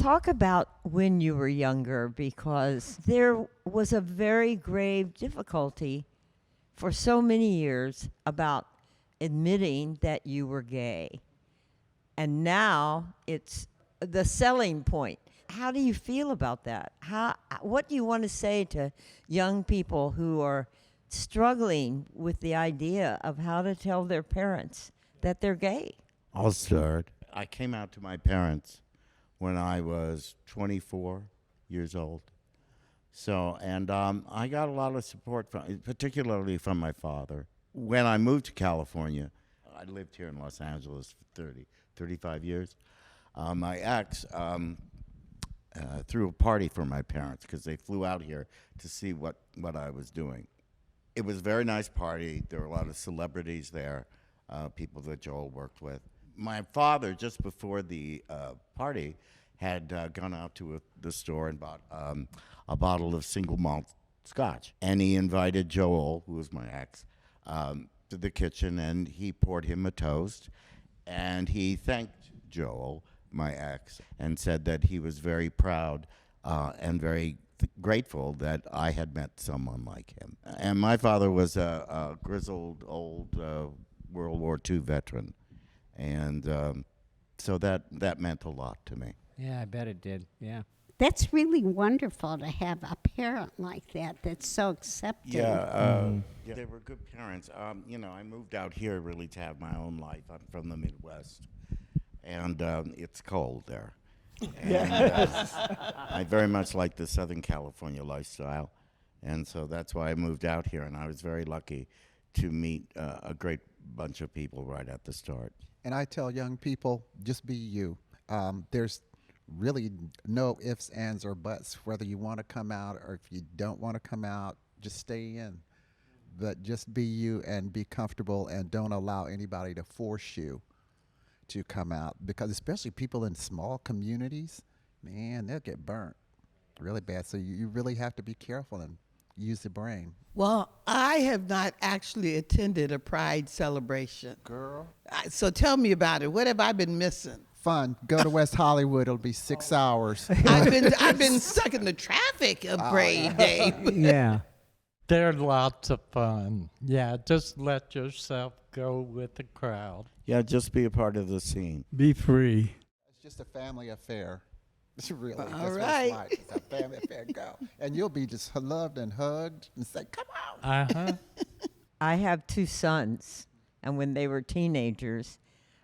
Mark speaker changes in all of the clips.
Speaker 1: talk about when you were younger, because there was a very grave difficulty for so many years about admitting that you were gay. And now it's the selling point. How do you feel about that? What do you want to say to young people who are struggling with the idea of how to tell their parents that they're gay?
Speaker 2: I'll start. I came out to my parents when I was 24 years old. So, and I got a lot of support, particularly from my father. When I moved to California, I lived here in Los Angeles for 35 years. My ex threw a party for my parents because they flew out here to see what I was doing. It was a very nice party. There were a lot of celebrities there, people that Joel worked with. My father, just before the party, had gone out to the store and bought a bottle of single malt scotch. And he invited Joel, who was my ex, to the kitchen, and he poured him a toast. And he thanked Joel, my ex, and said that he was very proud and very grateful that I had met someone like him. And my father was a grizzled, old World War II veteran. And so that meant a lot to me.
Speaker 3: Yeah, I bet it did. Yeah.
Speaker 4: That's really wonderful to have a parent like that that's so accepting.
Speaker 2: Yeah, they were good parents. I moved out here really to have my own life. I'm from the Midwest, and it's cold there. And, I very much like the Southern California lifestyle, and so that's why I moved out here, and I was very lucky to meet a great bunch of people right at the start.
Speaker 5: And I tell young people, just be you. There's really no ifs, ands, or buts, whether you want to come out or if you don't want to come out, just stay in. But just be you and be comfortable, and don't allow anybody to force you to come out, because especially people in small communities, man, they'll get burnt really bad. So you really have to be careful and use the brain.
Speaker 6: Well, I have not actually attended a Pride celebration.
Speaker 5: Girl.
Speaker 6: So tell me about it. What have I been missing?
Speaker 5: Fun. Go to West Hollywood. It'll be 6 hours.
Speaker 6: I've been stuck in the traffic of Parade Day.
Speaker 3: Yeah.
Speaker 7: They're lots of fun. Yeah, just let yourself go with the crowd.
Speaker 2: Yeah, just be a part of the scene.
Speaker 7: Be free.
Speaker 5: It's just a family affair. It's really.
Speaker 6: All
Speaker 5: that's what
Speaker 6: right.
Speaker 5: it's like. It's a family affair. Go. And you'll be just loved and hugged and say, come on.
Speaker 7: Uh-huh.
Speaker 1: I have two sons, and when they were teenagers,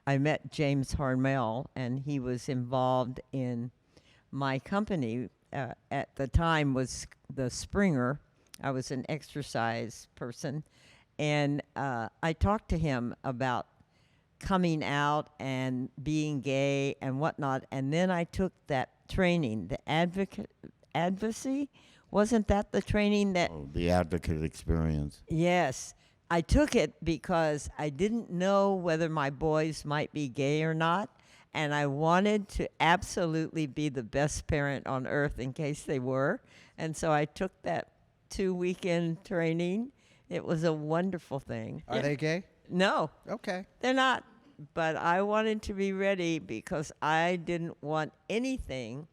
Speaker 1: I met James Harmel, and he was involved in my company. At the time was the Springer. I was an exercise person, and I talked to him about coming out and being gay and whatnot, and then I took that training, the advocacy. Wasn't that the training that...
Speaker 2: Oh, the advocate experience.
Speaker 1: Yes. I took it because I didn't know whether my boys might be gay or not, and I wanted to absolutely be the best parent on earth in case they were. And so I took that 2-weekend training. It was a wonderful thing.
Speaker 5: Are they gay?
Speaker 1: No,
Speaker 5: Okay.
Speaker 1: they're not. But I wanted to be ready because I didn't want anything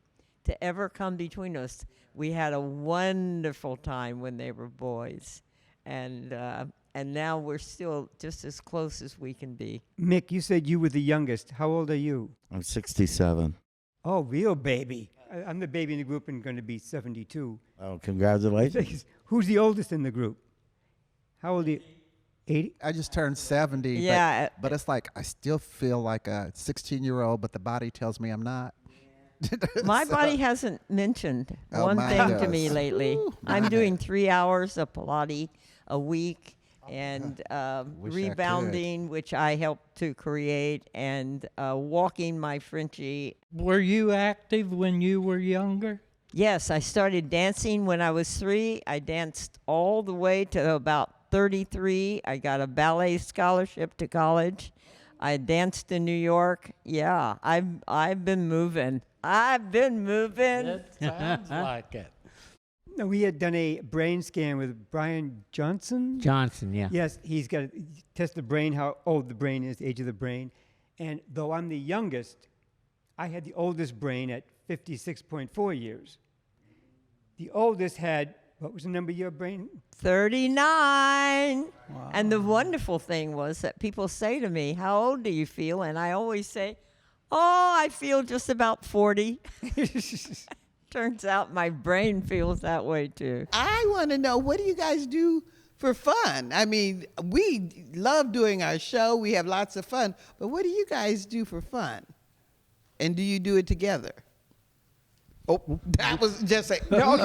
Speaker 1: to ever come between us. We had a wonderful time when they were boys. And now we're still just as close as we can be.
Speaker 8: Mick, you said you were the youngest. How old are you?
Speaker 2: I'm 67.
Speaker 8: Oh, real baby. I'm the baby in the group and going to be 72.
Speaker 2: Oh, congratulations.
Speaker 8: Who's the oldest in the group? How old are you? 80?
Speaker 5: I just turned 70.
Speaker 1: Yeah.
Speaker 5: But it's like I still feel like a 16-year-old, but the body tells me I'm not.
Speaker 1: My
Speaker 5: So-
Speaker 1: body hasn't mentioned
Speaker 5: Oh,
Speaker 1: one
Speaker 5: mine
Speaker 1: thing to me
Speaker 5: does.
Speaker 1: lately.
Speaker 5: Ooh,
Speaker 1: I'm
Speaker 5: mine
Speaker 1: doing
Speaker 5: does.
Speaker 1: 3 hours of Pilates a week and
Speaker 5: Wish I could.
Speaker 1: rebounding, which I helped to create, and walking my Frenchie.
Speaker 7: Were you active when you were younger?
Speaker 1: Yes, I started dancing when I was 3. I danced all the way to about 33. I got a ballet scholarship to college. I danced in New York. Yeah, I've been moving.
Speaker 7: It sounds like it.
Speaker 8: No, we had done a brain scan with Brian Johnson.
Speaker 3: Johnson, yeah.
Speaker 8: Yes, he's got to test the brain, how old the brain is, age of the brain. And though I'm the youngest, I had the oldest brain at 56.4 years. The oldest had, what was the number of your brain?
Speaker 1: 39. And the wonderful thing was that people say to me, "How old do you feel?" And I always say, "Oh, I feel just about 40." Turns out my brain feels that way too.
Speaker 6: I want to know, what do you guys do for fun? I mean, we love doing our show. We have lots of fun. But what do you guys do for fun? And do you do it together? Oh, that was just a...
Speaker 7: We don't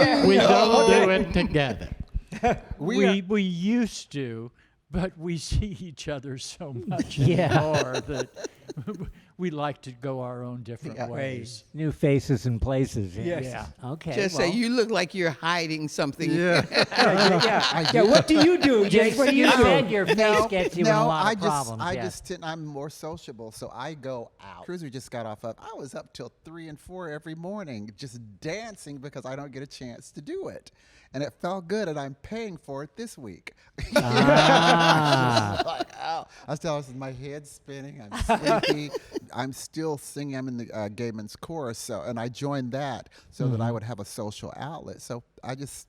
Speaker 7: do it together.
Speaker 9: We used to, but we see each other so much
Speaker 3: Yeah.
Speaker 9: anymore that we like to go our own different
Speaker 5: Yeah.
Speaker 9: ways.
Speaker 3: New faces and places.
Speaker 8: Yes.
Speaker 9: Yeah.
Speaker 3: Okay.
Speaker 6: Just
Speaker 3: well,
Speaker 6: say, you look like you're hiding something.
Speaker 8: Yeah, what do you do, Jake? What do you
Speaker 3: you
Speaker 8: do?
Speaker 3: said your face gets you in a lot of problems.
Speaker 5: I'm more sociable, so I go out. Cruise we just got off of. I was up till 3 and 4 every morning, just dancing because I don't get a chance to do it, and it felt good. And I'm paying for it this week.
Speaker 3: Ah.
Speaker 5: Like, ow. My head's spinning. I'm sleepy. I'm still singing. I'm in the Gayman's chorus, and I joined that so that I would have a social outlet. So I just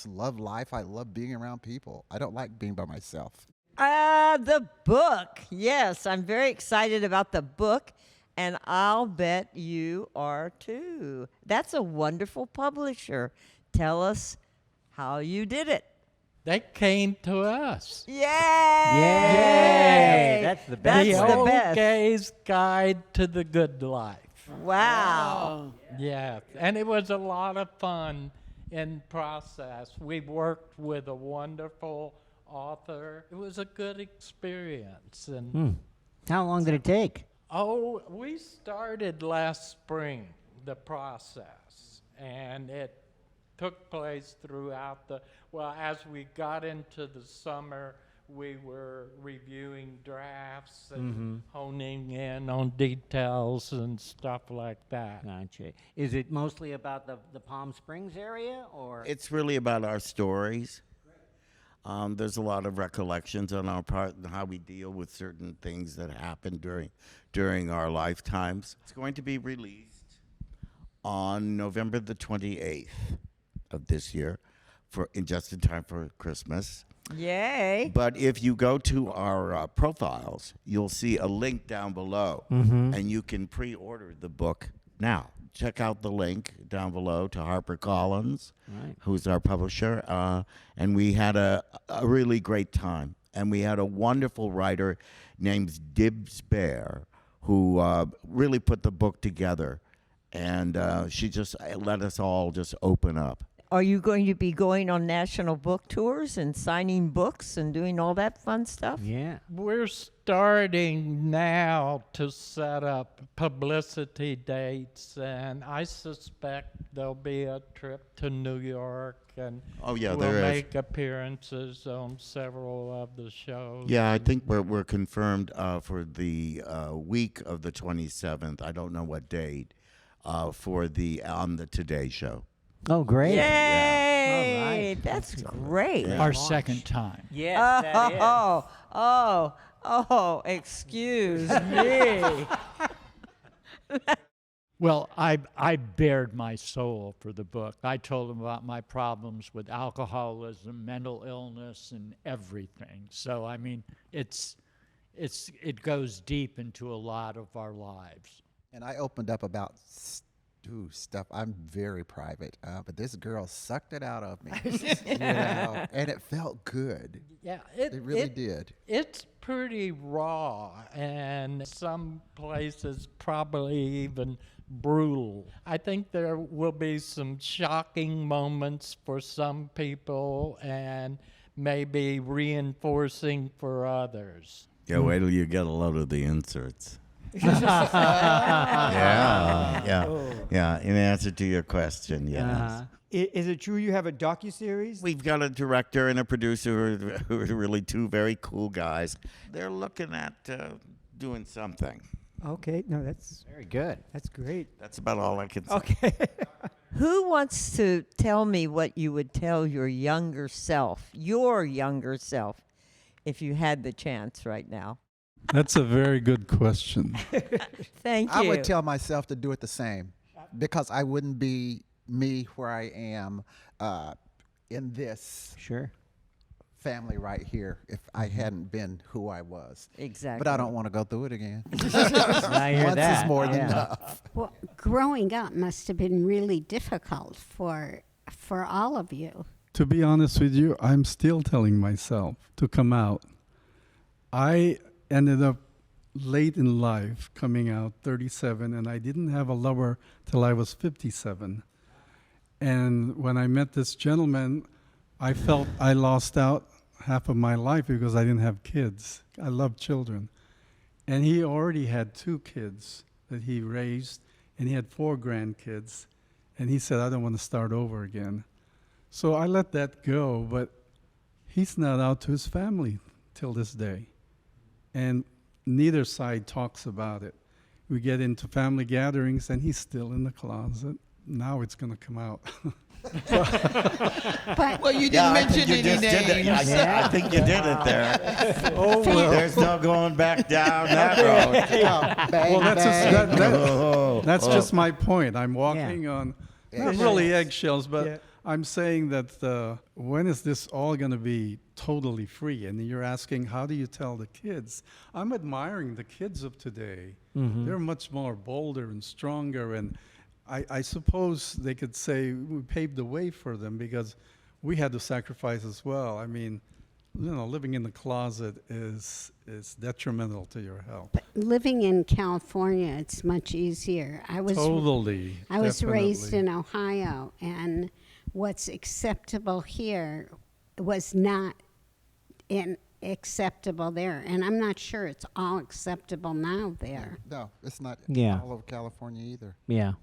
Speaker 5: love life. I love being around people. I don't like being by myself.
Speaker 1: The book. Yes, I'm very excited about the book, and I'll bet you are too. That's a wonderful publisher. Tell us how you did it.
Speaker 7: They came to us.
Speaker 1: Yay!
Speaker 3: Yay! That's the best.
Speaker 1: That's
Speaker 7: The
Speaker 1: the
Speaker 7: Old
Speaker 1: best.
Speaker 7: Gay's Guide to the Good Life.
Speaker 1: Wow.
Speaker 7: Yeah, and it was a lot of fun in process. We worked with a wonderful author. It was a good experience. And
Speaker 3: How long did it take?
Speaker 7: we started last spring, the process, and it took place throughout as we got into the summer, we were reviewing drafts and honing in on details and stuff like that.
Speaker 3: Gotcha. Is it mostly about the Palm Springs area, or?
Speaker 2: It's really about our stories. There's a lot of recollections on our part and how we deal with certain things that happened during our lifetimes. It's going to be released on November the 28th of this year, just in time for Christmas.
Speaker 1: Yay.
Speaker 2: But if you go to our profiles, you'll see a link down below, and you can pre-order the book now. Check out the link down below to HarperCollins, who's our publisher. And we had a really great time. And we had a wonderful writer named Dibs Bear who really put the book together. And she just let us all just open up.
Speaker 1: Are you going to be going on national book tours and signing books and doing all that fun stuff?
Speaker 3: Yeah.
Speaker 7: We're starting now to set up publicity dates, and I suspect there'll be a trip to New York, and
Speaker 2: Oh, yeah,
Speaker 7: we'll
Speaker 2: there is.
Speaker 7: make appearances on several of the shows.
Speaker 2: Yeah, I think we're confirmed for the week of the 27th. I don't know what date on the Today Show.
Speaker 3: Oh, great.
Speaker 1: Yay!
Speaker 3: All right.
Speaker 1: That's great.
Speaker 9: Our second time.
Speaker 3: Yes, that is.
Speaker 1: Excuse me.
Speaker 9: Well, I bared my soul for the book. I told them about my problems with alcoholism, mental illness, and everything. So, I mean, it goes deep into a lot of our lives.
Speaker 5: And I opened up about stuff. I'm very private, but this girl sucked it out of me, and it felt good.
Speaker 7: Yeah,
Speaker 5: It really did.
Speaker 7: It's pretty raw, and some places probably even brutal. I think there will be some shocking moments for some people and maybe reinforcing for others.
Speaker 2: Yeah, wait till you get a load of the inserts. Yeah. In answer to your question, yes.
Speaker 8: Is it true you have a docuseries?
Speaker 2: We've got a director and a producer who are really two very cool guys. They're looking at doing something.
Speaker 8: Okay, no, that's
Speaker 3: Very good.
Speaker 8: great.
Speaker 2: That's about all I can say.
Speaker 8: Okay.
Speaker 1: Who wants to tell me what you would tell your younger self, if you had the chance right now?
Speaker 10: That's a very good question.
Speaker 1: Thank you.
Speaker 5: I would tell myself to do it the same. because I wouldn't be me where I am in this
Speaker 3: Sure.
Speaker 5: family right here if I hadn't been who I was.
Speaker 1: Exactly.
Speaker 5: But I don't want to go through it again.
Speaker 3: I hear
Speaker 5: Once
Speaker 3: that.
Speaker 5: is more than
Speaker 3: yeah.
Speaker 5: enough.
Speaker 4: Well, growing up must have been really difficult for all of you.
Speaker 10: To be honest with you, I'm still telling myself to come out. I ended up late in life coming out 37, and I didn't have a lover till I was 57. And when I met this gentleman, I felt I lost out half of my life because I didn't have kids. I love children. And he already had 2 kids that he raised, and he had 4 grandkids. And he said, I don't want to start over again. So I let that go, but he's not out to his family till this day. And neither side talks about it. We get into family gatherings, and he's still in the closet. Now it's going to come out.
Speaker 4: But
Speaker 6: Well, you didn't
Speaker 2: Yeah, I
Speaker 6: mention
Speaker 2: think you
Speaker 6: any
Speaker 2: just did it.
Speaker 6: names.
Speaker 2: I think you did it there.
Speaker 10: Oh, well.
Speaker 2: There's no going back down that road.
Speaker 5: Bang,
Speaker 10: Well, that's
Speaker 5: bang.
Speaker 10: that's just my point. I'm walking on, not really eggshells, but
Speaker 8: Yeah.
Speaker 10: I'm saying that when is this all going to be totally free? And you're asking, how do you tell the kids? I'm admiring the kids of today. They're much more bolder and stronger. And I suppose they could say we paved the way for them because we had to sacrifice as well. I mean, living in the closet is detrimental to your health.
Speaker 4: living in California, it's much easier. I was
Speaker 10: Totally.
Speaker 4: I was raised
Speaker 10: definitely.
Speaker 4: in Ohio, and what's acceptable here was not acceptable there. And I'm not sure it's all acceptable now there.
Speaker 5: No, it's not
Speaker 3: Yeah.
Speaker 5: all over California either.
Speaker 3: Yeah.